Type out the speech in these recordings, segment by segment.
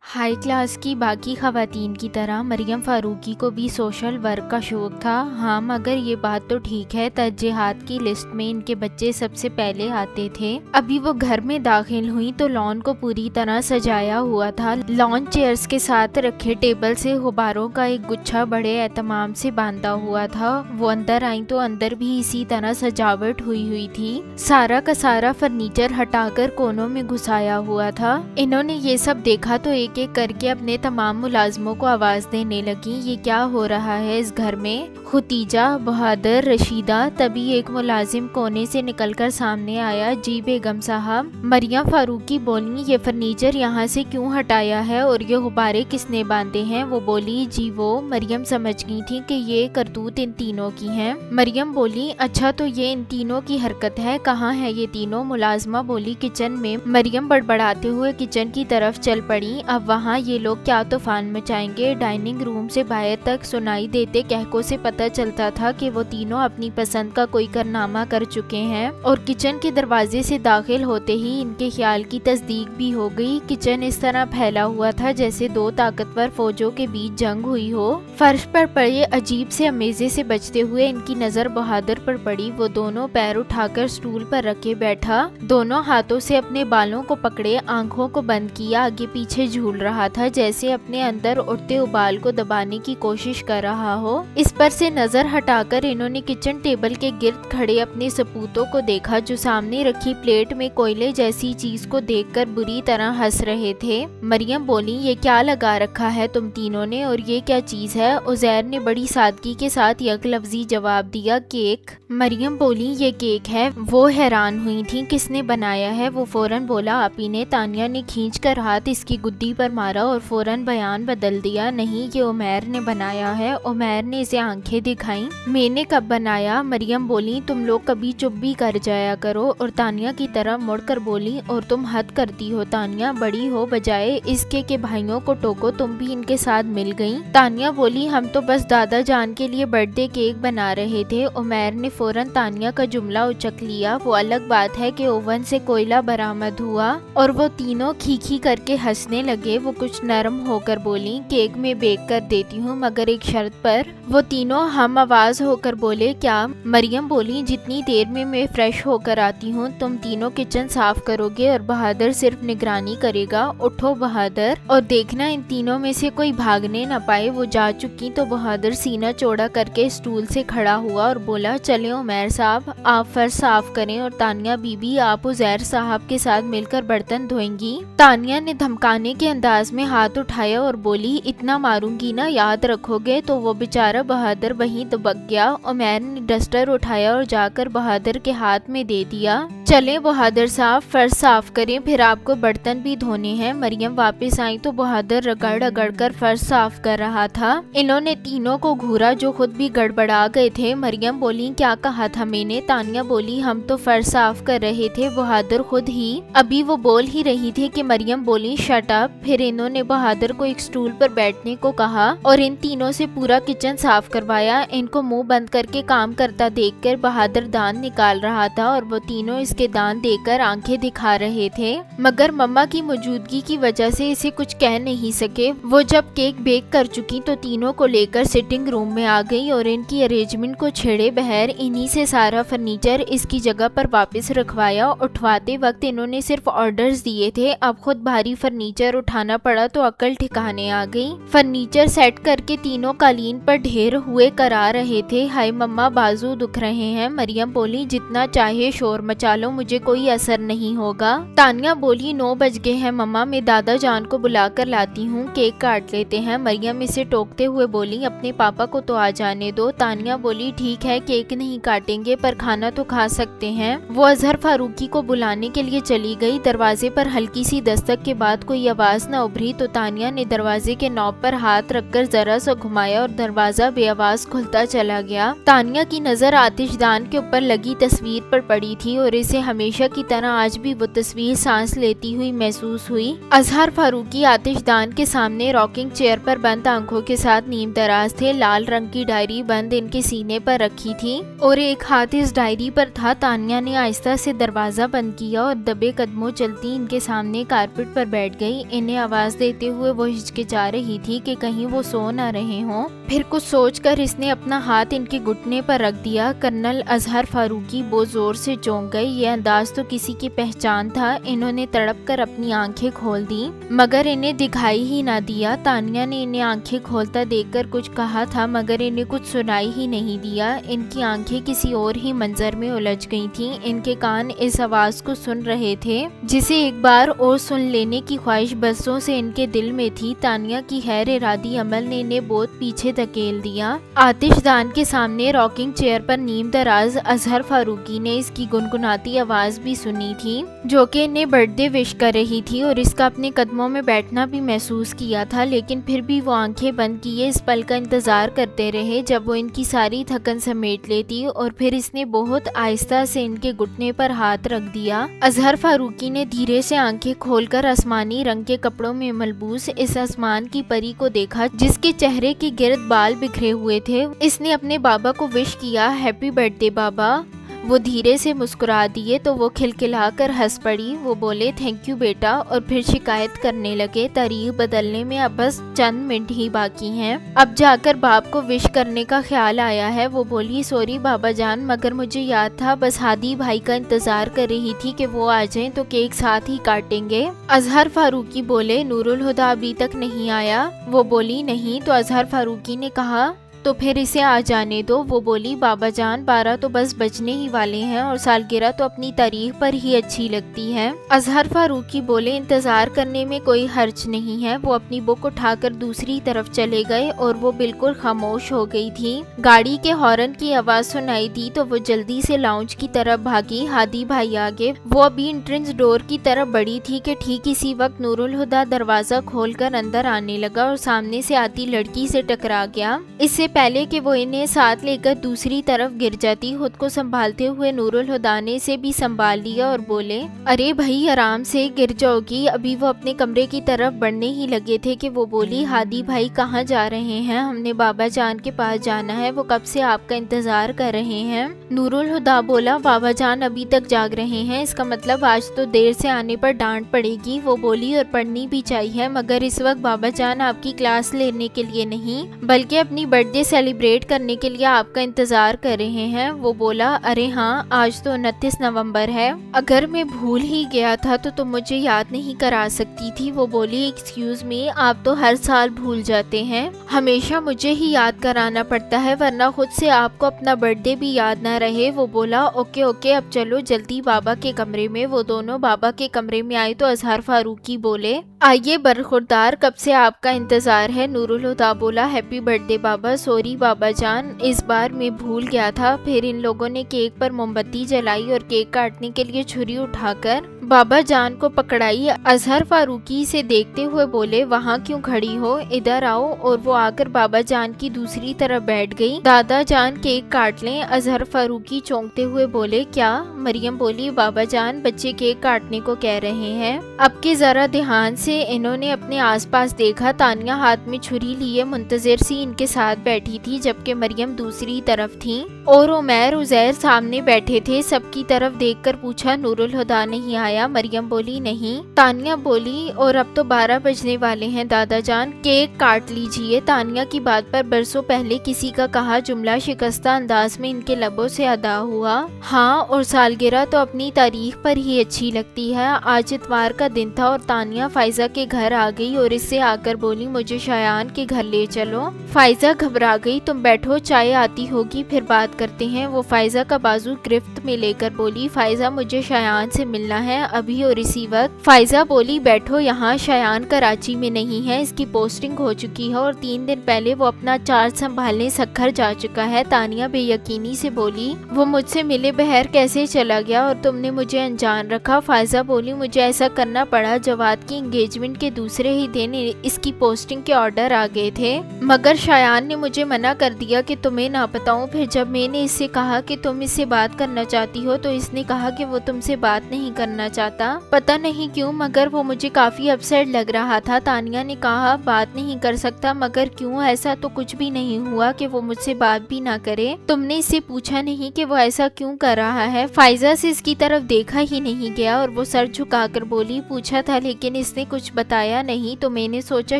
High class کی باقی خواتین کی طرح مریم فاروقی کو بھی سوشل ورک کا شوق تھا۔ ہاں، مگر یہ بات تو ٹھیک ہے ترجیحات کی لسٹ میں ان کے بچے سب سے پہلے آتے تھے۔ ابھی وہ گھر میں داخل ہوئی تو لان کو پوری طرح سجایا ہوا تھا۔ لان چیئرز کے ساتھ رکھے ٹیبل سے غباروں کا ایک گچھا بڑے اہتمام سے باندھا ہوا تھا۔ وہ اندر آئیں تو اندر بھی اسی طرح سجاوٹ ہوئی تھی۔ سارا کا سارا فرنیچر ہٹا کر کونوں میں گھسایا ہوا تھا۔ انہوں نے یہ سب دیکھا تو ایک کر کے اپنے تمام ملازموں کو آواز دینے لگی، یہ کیا ہو رہا ہے اس گھر میں؟ ختیجہ، بہادر، رشیدہ۔ تبھی ایک ملازم کونے سے نکل کر سامنے آیا۔ جی بیگم صاحب۔ مریم فاروقی بولی، یہ فرنیچر یہاں سے کیوں ہٹایا ہے اور یہ غبارے کس نے باندھے ہیں؟ وہ بولی، جی وہ۔ مریم سمجھ گئی تھی کہ یہ کرتوت ان تینوں کی ہیں۔ مریم بولی، اچھا تو یہ ان تینوں کی حرکت ہے، کہاں ہے یہ تینوں؟ ملازمہ بولی، کچن میں۔ مریم بڑبڑاتے ہوئے کچن کی طرف چل پڑی۔ اب وہاں یہ لوگ کیا طوفان مچائیں گے؟ ڈائننگ روم سے باہر تک سنائی دیتے کہکوں سے پتہ چلتا تھا کہ وہ تینوں اپنی پسند کا کوئی کارنامہ کر چکے ہیں، اور کچن کے دروازے سے داخل ہوتے ہی ان کے خیال کی تصدیق بھی ہو گئی۔ کچن اس طرح پھیلا ہوا تھا جیسے دو طاقتور فوجوں کے بیچ جنگ ہوئی ہو۔ فرش پر پڑے عجیب سے امیزے سے بچتے ہوئے ان کی نظر بہادر پر پڑی۔ وہ دونوں پیر اٹھا کر سٹول پر رکھے بیٹھا، دونوں ہاتھوں سے اپنے بالوں کو پکڑے، آنکھوں کو بند کیا، آگے پیچھے جھول رہا تھا جیسے اپنے اندر اٹھتے ابال کو دبانے کی کوشش کر رہا ہو۔ اس پر سے نظر ہٹا کر انہوں نے کچن ٹیبل کے گرد کھڑے اپنے سپوتوں کو دیکھا جو سامنے رکھی پلیٹ میں کوئلے جیسی چیز کو دیکھ کر بری طرح ہنس رہے تھے۔ مریم بولی، یہ کیا لگا رکھا ہے تم تینوں نے، اور یہ کیا چیز ہے؟ عزیر نے بڑی سادگی کے ساتھ یک لفظی جواب دیا، کیک۔ مریم بولی، یہ کیک ہے۔ وہ حیران ہوئی تھی، کس نے بنایا ہے؟ وہ فوراً بولا، آپ ہی نے۔ تانیہ نے کھینچ کر ہاتھ اس کی گدی پر مارا اور فوراً بیان بدل دیا، نہیں، یہ عمیر نے بنایا ہے۔ عمیر نے اسے آنکھیں دکھائیں۔ میں نے کب بنایا؟ مریم بولی، تم لوگ کبھی چپ بھی کر جایا کرو۔ اور تانیہ کی طرف مڑ کر بولی، اور تم حد کرتی ہو تانیہ، بڑی ہو، بجائے اس کے کہ بھائیوں کو ٹوکو تم بھی ان کے ساتھ مل گئی۔ تانیہ بولی، ہم تو بس دادا جان کے لیے برتھ ڈے کیک بنا رہے تھے۔ عمیر نے فوراً تانیہ کا جملہ اچک لیا، وہ الگ بات ہے کہ اوون سے کوئلہ برآمد ہوا۔ اور وہ تینوں کھی کر کے ہنسنے لگے۔ وہ کچھ نرم ہو کر بولی، کیک میں بیک کر دیتی ہوں مگر ایک شرط پر۔ وہ تینوں ہم آواز ہو کر بولے، کیا؟ مریم بولی، جتنی دیر میں فریش ہو کر آتی ہوں تم تینوں کچن صاف کرو گے اور بہادر صرف نگرانی کرے گا۔ اٹھو بہادر، اور دیکھنا ان تینوں میں سے کوئی بھاگنے نہ پائے۔ وہ جا چکی تو بہادر سینہ چوڑا کر کے اسٹول سے کھڑا ہوا اور بولا، چلیں عمیر صاحب، آپ فرش صاف کریں، اور تانیہ بی بی آپ عزیر صاحب کے ساتھ مل کر برتن دھوئیں گی۔ تانیہ نے دھمکانے کے انداز میں ہاتھ اٹھایا اور بولی، اتنا ماروں گی نا، یاد رکھو گے؟ تو وہ بیچارہ بہادر وہیں دبک گیا۔ عمیر نے ڈسٹر اٹھایا اور جا کر بہادر کے ہاتھ میں دے دیا، چلیں بہادر صاحب فرش صاف کریں، پھر آپ کو برتن بھی دھونے ہیں۔ مریم واپس آئی تو بہادر رگڑ کر فرش صاف کر رہا تھا۔ انہوں نے تینوں کو گھورا جو خود بھی گڑبڑا گئے تھے۔ مریم بولی، کیا کہا تھا میں نے؟ تانیہ بولی، ہم تو فرش صاف کر رہے تھے۔ بہادر خود ہی ابھی وہ بول ہی رہی تھی کہ مریم بولی، شٹ اپ۔ پھر انہوں نے بہادر کو ایک سٹول پر بیٹھنے کو کہا اور ان تینوں سے پورا کچن صاف کروایا۔ ان کو منہ بند کر کے کام کرتا دیکھ کر بہادر دانت نکال رہا تھا اور وہ تینوں اس کے دانت دے کر آنکھیں دکھا رہے تھے، مگر مما کی موجودگی کی وجہ سے اسے کچھ کہہ نہیں سکے۔ وہ جب کیک بیک کر چکی تو تینوں کو لے کر سٹنگ روم میں آ گئی اور ان کی ارینجمنٹ کو چھیڑے بہر انہی سے سارا فرنیچر اس کی جگہ پر واپس رکھوایا۔ اٹھواتے وقت انہوں نے صرف آرڈرز دیے تھے، اب خود بھاری فرنیچر اٹھانا پڑا تو عقل ٹھکانے آ گئی۔ فرنیچر سیٹ کر کے تینوں قالین پر ڈھیر ہوئے کرا رہے تھے۔ ہائے مما، بازو دکھ رہے ہیں۔ مریم بولی، جتنا چاہے شور مچا لو، مجھے کوئی اثر نہیں ہوگا۔ تانیہ بولی، 9 بج گئے ہیں مما، میں دادا جان کو بلا کر لاتی ہوں، کیک کاٹ لیتے ہیں۔ مریم اسے ٹوکتے ہوئے بولی، اپنے پاپا کو تو آ جانے دو۔ تانیہ بولی، ٹھیک ہے، کیک نہیں کاٹیں گے پر کھانا تو کھا سکتے ہیں۔ وہ اظہر فاروقی کو بلانے کے لیے چلی گئی۔ دروازے پر ہلکی سی دستک کے بعد کوئی آواز نہ ابھری تو تانیہ نے دروازے کے نوب پر ہاتھ رکھ کر ذرا سا گھمایا اور دروازہ بے آواز کھلتا چلا گیا۔ تانیہ کی نظر آتش دان کے اوپر لگی تصویر پر پڑی تھی اور اسے اسے ہمیشہ کی طرح آج بھی وہ تصویر سانس لیتی ہوئی محسوس ہوئی۔ اظہر فاروقی آتش دان کے سامنے راکنگ چیئر پر بند آنکھوں کے ساتھ نیم دراز تھے۔ لال رنگ کی ڈائری بند ان کے سینے پر رکھی تھی اور ایک ہاتھ اس ڈائری پر تھا۔ تانیہ نے آہستہ سے دروازہ بند کیا اور دبے قدموں چلتی ان کے سامنے کارپٹ پر بیٹھ گئی۔ انہیں آواز دیتے ہوئے وہ ہچکچا رہی تھی کہ کہیں وہ سو نہ رہے ہوں۔ پھر کچھ سوچ کر اس نے اپنا ہاتھ ان کے گھٹنے پر رکھ دیا۔ کرنل اظہر فاروقی بہت زور سے چونک گئے۔ یہ انداز تو کسی کی پہچان تھا۔ انہوں نے تڑپ کر اپنی آنکھیں کھول دی مگر انہیں دکھائی ہی نہ دیا۔ تانیہ نے انہیں آنکھیں کھولتا دیکھ کر کچھ کہا تھا مگر انہیں کچھ سنائی ہی نہیں دیا۔ ان کی آنکھیں کسی اور ہی منظر میں الجھ گئی تھیں۔ ان کے کان اس آواز کو سن رہے تھے جسے ایک بار اور سن لینے کی خواہش برسوں سے ان کے دل میں تھی۔ تانیہ کی غیر ارادی عمل نے انہیں بہت پیچھے دھکیل دیا۔ آتش دان کے سامنے راکنگ چیئر پر نیم دراز اظہر فاروقی نے اس کی گنگناتی آواز بھی سنی تھی جو کہ انہیں برتھ ڈے وش کر رہی تھی اور اس کا اپنے قدموں میں بیٹھنا بھی محسوس کیا تھا، لیکن پھر بھی وہ آنکھیں بند کیے اس پل کا انتظار کرتے رہے جب وہ ان کی ساری تھکن سمیٹ لیتی اور پھر اس نے بہت آہستہ سے ان کے گھٹنے پر ہاتھ رکھ دیا۔ اظہر فاروقی نے دھیرے سے آنکھیں کھول کر آسمانی رنگ کے کپڑوں میں ملبوس اس آسمان کی پری کو دیکھا جس کے چہرے کے گرد بال بکھرے ہوئے تھے۔ اس نے اپنے بابا کو وش کیا، ہیپی برتھ ڈے بابا۔ وہ دھیرے سے مسکرا دیے تو وہ کھلکھلا کر ہنس پڑی۔ وہ بولے تھینک یو بیٹا اور پھر شکایت کرنے لگے تاریخ بدلنے میں اب بس چند منٹ ہی باقی ہیں، اب جا کر باپ کو وش کرنے کا خیال آیا ہے۔ وہ بولی سوری بابا جان مگر مجھے یاد تھا، بس ہادی بھائی کا انتظار کر رہی تھی کہ وہ آ جائیں تو کیک ساتھ ہی کاٹیں گے۔ اظہر فاروقی بولے نور الہدیٰ ابھی تک نہیں آیا؟ وہ بولی نہیں۔ تو اظہر فاروقی نے کہا تو پھر اسے آ جانے دو۔ وہ بولی بابا جان 12 تو بس بجنے ہی والے ہیں اور سالگرہ تو اپنی تاریخ پر ہی اچھی لگتی ہے۔ اظہر فاروقی بولے انتظار کرنے میں کوئی حرج نہیں ہے۔ وہ اپنی بک اٹھا کر دوسری طرف چلے گئے اور وہ بالکل خاموش ہو گئی تھی۔ گاڑی کے ہارن کی آواز سنائی دی تو وہ جلدی سے لاؤنج کی طرف بھاگی۔ ہادی بھائی آگے، وہ ابھی انٹرنس ڈور کی طرف بڑھی تھی کہ ٹھیک اسی وقت نور الہدیٰ دروازہ کھول کر اندر آنے لگا اور سامنے سے آتی لڑکی سے ٹکرا گیا۔ اس سے پہلے کہ وہ انہیں ساتھ لے کر دوسری طرف گر جاتی، خود کو سنبھالتے ہوئے نور الہدیٰ نے اسے بھی سنبھال لیا اور بولے ارے بھائی آرام سے، گر جاؤ گی۔ ابھی وہ اپنے کمرے کی طرف بڑھنے ہی لگے تھے کہ وہ بولی ہادی بھائی کہاں جا رہے ہیں؟ ہم نے بابا جان کے پاس جانا ہے، وہ کب سے آپ کا انتظار کر رہے ہیں۔ نور الہدیٰ بولا بابا جان ابھی تک جاگ رہے ہیں، اس کا مطلب آج تو دیر سے آنے پر ڈانٹ پڑے گی۔ وہ بولی اور پڑھنی بھی چاہیے مگر اس وقت بابا جان آپ کی کلاس لینے کے لیے نہیں بلکہ اپنی برتھ ڈے سیلیبریٹ کرنے کے لیے آپ کا انتظار کر رہے ہیں۔ وہ بولا ارے ہاں آج تو 29 نومبر ہے، اگر میں بھول ہی گیا تھا تو تم مجھے یاد نہیں کرا سکتی تھی۔ وہ بولی ایکسکیوز می، آپ تو ہر سال بھول جاتے ہیں، ہمیشہ مجھے ہی یاد کرانا پڑتا ہے ورنہ خود سے آپ کو اپنا برتھ ڈے بھی یاد نہ رہے۔ وہ بولا اوکے اوکے اب چلو جلدی بابا کے کمرے میں۔ وہ دونوں بابا کے کمرے میں آئے تو اظہر فاروقی بولے آئیے برخوردار، کب سے آپ کا انتظار ہے۔ نور الہدیٰ بولا ہیپی برتھ ڈے بابا، سوری بابا جان اس بار میں بھول گیا تھا۔ پھر ان لوگوں نے کیک پر موم بتی جلائی اور کیک کاٹنے کے لیے چھری اٹھا کر بابا جان کو پکڑائی۔ اظہر فاروقی سے دیکھتے ہوئے بولے وہاں کیوں کھڑی ہو، ادھر آؤ، اور وہ آ کر بابا جان کی دوسری طرف بیٹھ گئی۔ دادا جان کیک کاٹ لیں۔ اظہر فاروقی چونکتے ہوئے بولے کیا؟ مریم بولی بابا جان بچے کیک کاٹنے کو کہہ رہے ہیں۔ اب کے ذرا دھیان سے انہوں نے اپنے آس پاس دیکھا، تانیہ ہاتھ میں چھری لیے منتظر سی ان کے ساتھ بیٹھی تھی جبکہ مریم دوسری طرف تھی اور عمیر عزیر سامنے بیٹھے تھے۔ سب کی طرف دیکھ کر پوچھا نور الہدیٰ نہیں آیا؟ مریم بولی نہیں۔ تانیہ بولی اور اب تو 12 بجنے والے ہیں دادا جان، کیک کاٹ لیجئے۔ تانیہ کی بات پر برسوں پہلے کسی کا کہا جملہ شکستہ انداز میں ان کے لبوں سے ادا ہوا۔ ہاں اور سالگرہ تو اپنی تاریخ پر ہی اچھی لگتی ہے۔ آج اتوار کا دن تھا اور تانیہ فائزہ کے گھر آ گئی اور اس سے آ کر بولی مجھے شایان کے گھر لے چلو۔ فائزہ گھبرا گئی، تم بیٹھو چائے آتی ہوگی پھر بات کرتے ہیں۔ وہ فائزہ کا بازو گرفت میں لے کر بولی فائزہ مجھے شایان سے ملنا ہے ابھی اور اسی وقت۔ فائزہ بولی بیٹھو یہاں، شایان کراچی میں نہیں ہے، اس کی پوسٹنگ ہو چکی ہے اور 3 دن پہلے وہ اپنا چارج سنبھالنے سکھر جا چکا ہے۔ تانیہ بے یقینی سے بولی وہ مجھ سے ملے بغیر کیسے چلا گیا اور تم نے مجھے انجان رکھا؟ فائزہ بولی مجھے ایسا کرنا پڑا، جواد کی انگیجمنٹ کے دوسرے ہی دن اس کی پوسٹنگ کے آرڈر آ گئے تھے مگر شایان نے مجھے مجھے منع کر دیا کہ تمہیں نہ بتاؤں۔ پھر جب میں نے اس سے کہا کہ تم اس سے بات کرنا چاہتی ہو تو اس نے کہا کہ وہ تم سے بات نہیں کرنا چاہتا، پتہ نہیں کیوں، مگر وہ مجھے کافی اپسیٹ لگ رہا تھا۔ تانیہ نے کہا بات نہیں کر سکتا، مگر کیوں؟ ایسا تو کچھ بھی نہیں ہوا کہ وہ مجھ سے بات بھی نہ کرے۔ تم نے اس سے پوچھا نہیں کہ وہ ایسا کیوں کر رہا ہے؟ فائزہ سے اس کی طرف دیکھا ہی نہیں گیا اور وہ سر جھکا کر بولی پوچھا تھا لیکن اس نے کچھ بتایا نہیں، تو میں نے سوچا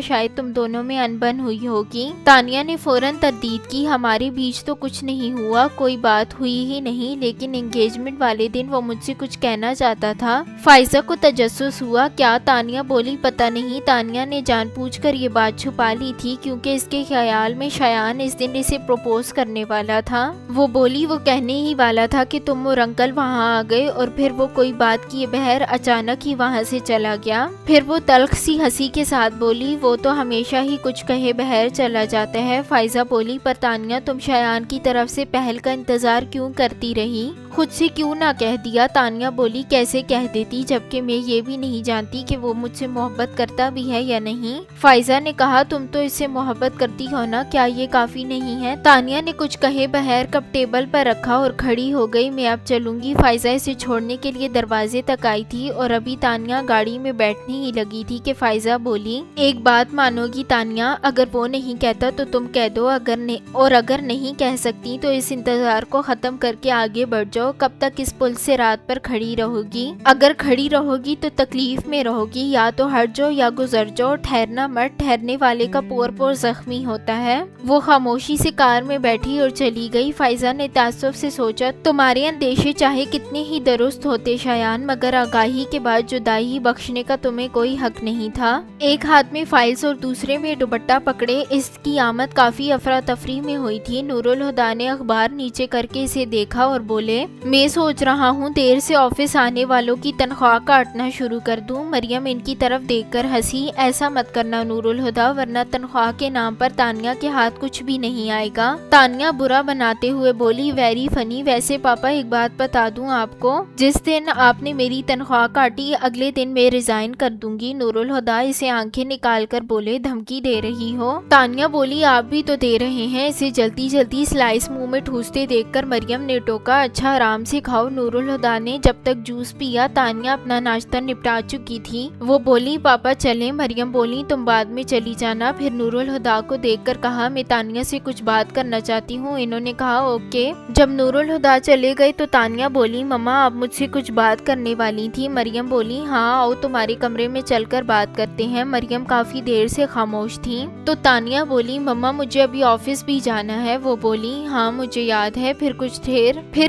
شاید تم دونوں میں انبن ہوئی ہوگی۔ تانیہ نے فوراً تردید کی ہمارے بیچ تو کچھ نہیں ہوا، کوئی بات ہوئی ہی نہیں، لیکن انگیجمنٹ والے دن وہ مجھ سے کچھ کہنا چاہتا تھا۔ فائزہ کو تجسس ہوا کیا؟ تانیہ بولی پتہ نہیں۔ تانیہ نے جان بوجھ کر یہ بات چھپا لی تھی کیونکہ اس کے خیال میں شایان اس دن اسے پروپوز کرنے والا تھا۔ وہ بولی وہ کہنے ہی والا تھا کہ تم اور انکل وہاں آ گئے، اور پھر وہ کوئی بات کیے بغیر اچانک ہی وہاں سے چلا گیا۔ پھر وہ تلخ سی ہنسی کے ساتھ بولی وہ تو ہمیشہ ہی کچھ کہے بغیر چلا جاتا ہے۔ فائزہ بولی پر تانیہ تم شایان کی طرف سے پہل کا انتظار کیوں کرتی رہی؟ خود سے کیوں نہ کہہ دیا؟ تانیہ بولی کیسے کہہ دیتی جبکہ میں یہ بھی نہیں جانتی کہ وہ مجھ سے محبت کرتا بھی ہے یا نہیں۔ فائزہ نے کہا تم تو اس سے محبت کرتی ہو نا، کیا یہ کافی نہیں ہے؟ تانیہ نے کچھ کہے بغیر کپ ٹیبل پر رکھا اور کھڑی ہو گئی۔ میں اب چلوں گی۔ فائزہ اسے چھوڑنے کے لیے دروازے تک آئی تھی اور ابھی تانیہ گاڑی میں بیٹھنے ہی لگی تھی کہ فائزہ بولی ایک بات مانو گی تانیہ، اگر وہ نہیں کہتا تو تم کہہ دو، اگر نہیں کہہ سکتی تو اس انتظار کو ختم کر کے آگے بڑھ جاؤ۔ کب تک اس پل سے رات پر کھڑی رہو گی؟ اگر کھڑی رہو گی تو تکلیف میں رہو گی، یا تو ہٹ جاؤ یا گزر جاؤ، ٹھہرنا مت، ٹھہرنے والے کا پور پور زخمی ہوتا ہے۔ وہ خاموشی سے کار میں بیٹھی اور چلی گئی۔ فائزہ نے تعصب سے سوچا تمہارے اندیشے چاہے کتنے ہی درست ہوتے شایان، مگر آگاہی کے بعد جدائی بخشنے کا تمہیں کوئی حق نہیں تھا۔ ایک ہاتھ میں فائلز اور دوسرے میں دوپٹہ پکڑے اس کی آمد کافی افراتفری میں ہوئی تھی۔ نور الہدیٰ نے اخبار نیچے کر کے اسے دیکھا اور بولے میں سوچ رہا ہوں دیر سے آفس آنے والوں کی تنخواہ کاٹنا شروع کر دوں۔ مریم ان کی طرف دیکھ کر ہنسی۔ ایسا مت کرنا نور الہدیٰ، ورنہ تنخواہ کے نام پر تانیہ کے ہاتھ کچھ بھی نہیں آئے گا۔ تانیہ برا بناتے ہوئے بولی ویری فنی، ویسے پاپا ایک بات بتا دوں آپ کو، جس دن آپ نے میری تنخواہ کاٹی اگلے دن میں ریزائن کر دوں گی۔ نور الہدیٰ اسے آنکھیں نکال کر بولے دھمکی دے رہی ہو؟ تانیہ بولی آپ بھی تو دے رہے ہیں۔ اسے جلدی جلدی سلائس منہ میں ٹھوستے دیکھ کر مریم نے ٹوکا اچھا آرام سے کھاؤ۔ نور الہدیٰ نے جب تک جوس پیا تانیہ اپنا ناشتہ نپٹا چکی تھی۔ وہ بولی پاپا چلیں؟ مریم بولی تم بعد میں چلی جانا۔ پھر نور الہدیٰ کو دیکھ کر کہا میں تانیہ سے کچھ بات کرنا چاہتی ہوں۔ انہوں نے کہا اوکے۔ جب نور الہدیٰ چلے گئے تو تانیہ بولی مما آپ مجھ سے کچھ بات کرنے والی تھی؟ مریم بولی ہاں آؤ تمہارے کمرے میں چل کر بات کرتے ہیں۔ مریم کافی دیر سے خاموش تھی تو تانیہ بولی مما مجھے ابھی آفس بھی جانا ہے۔ وہ بولی ہاں مجھے یاد ہے۔ پھر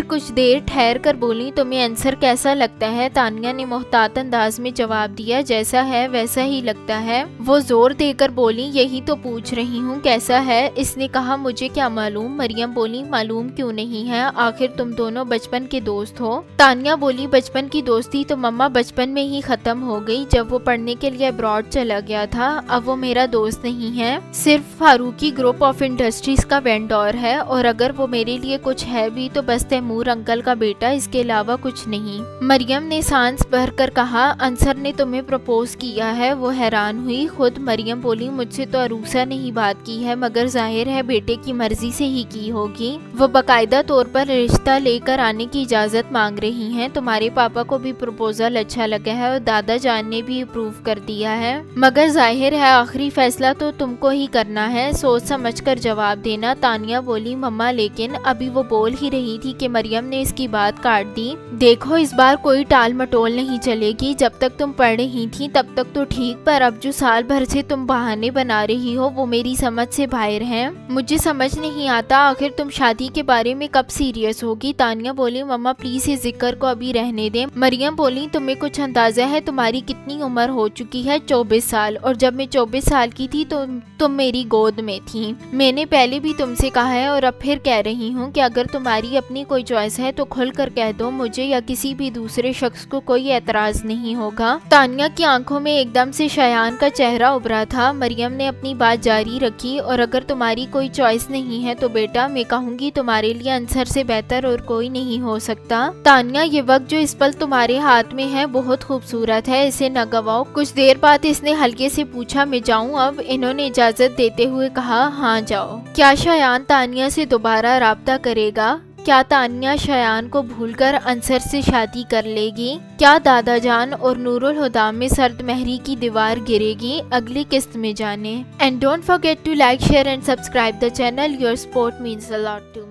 کچھ دیر ٹھہر کر بولی تمہیں آنسر کیسا لگتا ہے؟ تانیہ نے محتاط انداز میں جواب دیا جیسا ہے ویسا ہی لگتا ہے۔ وہ زور دے کر بولی یہی تو پوچھ رہی ہوں کیسا ہے؟ اس نے کہا مجھے کیا معلوم؟ مریم بولی معلوم کیوں نہیں ہے، آخر تم دونوں بچپن کے دوست ہو۔ تانیہ بولی بچپن کی دوستی تو مما بچپن میں ہی ختم ہو گئی جب وہ پڑھنے کے لیے ابراڈ چلا گیا تھا۔ اب وہ میرا دوست نہیں ہے، صرف فاروقی گروپ آف انڈسٹریز کا وینڈور ہے، اور اگر وہ میرے لیے کچھ ہے بھی تو بس تیمور انکل کا بیٹا، اس کے علاوہ کچھ نہیں۔ مریم نے سانس بھر کر کہا انصر نے تمہیں پرپوز کیا ہے؟ وہ حیران ہوئی۔ خود مریم بولی مجھ سے تو عروسہ نے ہی بات کی ہے، مگر ظاہر ہے بیٹے کی مرضی سے ہی کی ہوگی۔ وہ باقاعدہ طور پر رشتہ لے کر آنے کی اجازت مانگ رہی ہیں۔ تمہارے پاپا کو بھی پرپوزل اچھا لگا ہے اور دادا جان نے بھی اپروو کر دیا ہے، مگر ظاہر ہے آخری فیصلہ تو تم کو ہی کرنا ہے، سوچ سمجھ کر جواب دینا۔ تانیہ بولی مما لیکن ابھی وہ بول ہی رہی تھی کہ مریم نے اس کی بات کاٹ دی۔ دیکھو اس بار کوئی ٹال مٹول نہیں چلے گی، جب تک تم پڑھ رہی تھی تب تک تو ٹھیک، پر اب جو سال بھر سے تم بہانے بنا رہی ہو وہ میری سمجھ سے باہر ہیں۔ مجھے سمجھ نہیں آتا آخر تم شادی کے بارے میں کب سیریس ہوگی؟ تانیہ بولی مما پلیز اس ذکر کو ابھی رہنے دیں۔ مریم بولی تمہیں کچھ اندازہ ہے تمہاری کتنی عمر ہو چکی ہے؟ 24 سال، اور جب میں 24 سال کی تھی تو تم میری گود میں تھی۔ میں نے پہلے بھی تم سے کہا ہے اور اب پھر کہہ رہی ہوں کہ اگر تمہاری اپنی کوئی چوائس ہے تو کھل کر کہہ دو، مجھے یا کسی بھی دوسرے شخص کو کوئی اعتراض نہیں ہوگا۔ تانیہ کی آنکھوں میں ایک دم سے شایان کا چہرہ ابھرا تھا۔ مریم نے اپنی بات جاری رکھی اور اگر تمہاری کوئی چوائس نہیں ہے تو بیٹا میں کہوں گی تمہارے لیے انصر سے بہتر اور کوئی نہیں ہو سکتا۔ تانیہ یہ وقت جو اس پل تمہارے ہاتھ میں ہے بہت خوبصورت ہے، اسے نہ گواؤ۔ کچھ دیر بعد اس نے ہلکے سے پوچھا میں جاؤں اب؟ انہوں نے اجازت دیتے ہوئے کہا ہاں جاؤ۔ کیا شایان تانیہ سے دوبارہ رابطہ کرے گا؟ کیا تانیہ شایان کو بھول کر انصر سے شادی کر لے گی؟ کیا دادا جان اور نور الہدیٰ میں سرد مہری کی دیوار گرے گی؟ اگلی قسط میں جانیں۔ And don't forget to like, share and subscribe the channel. Your support means a lot to me.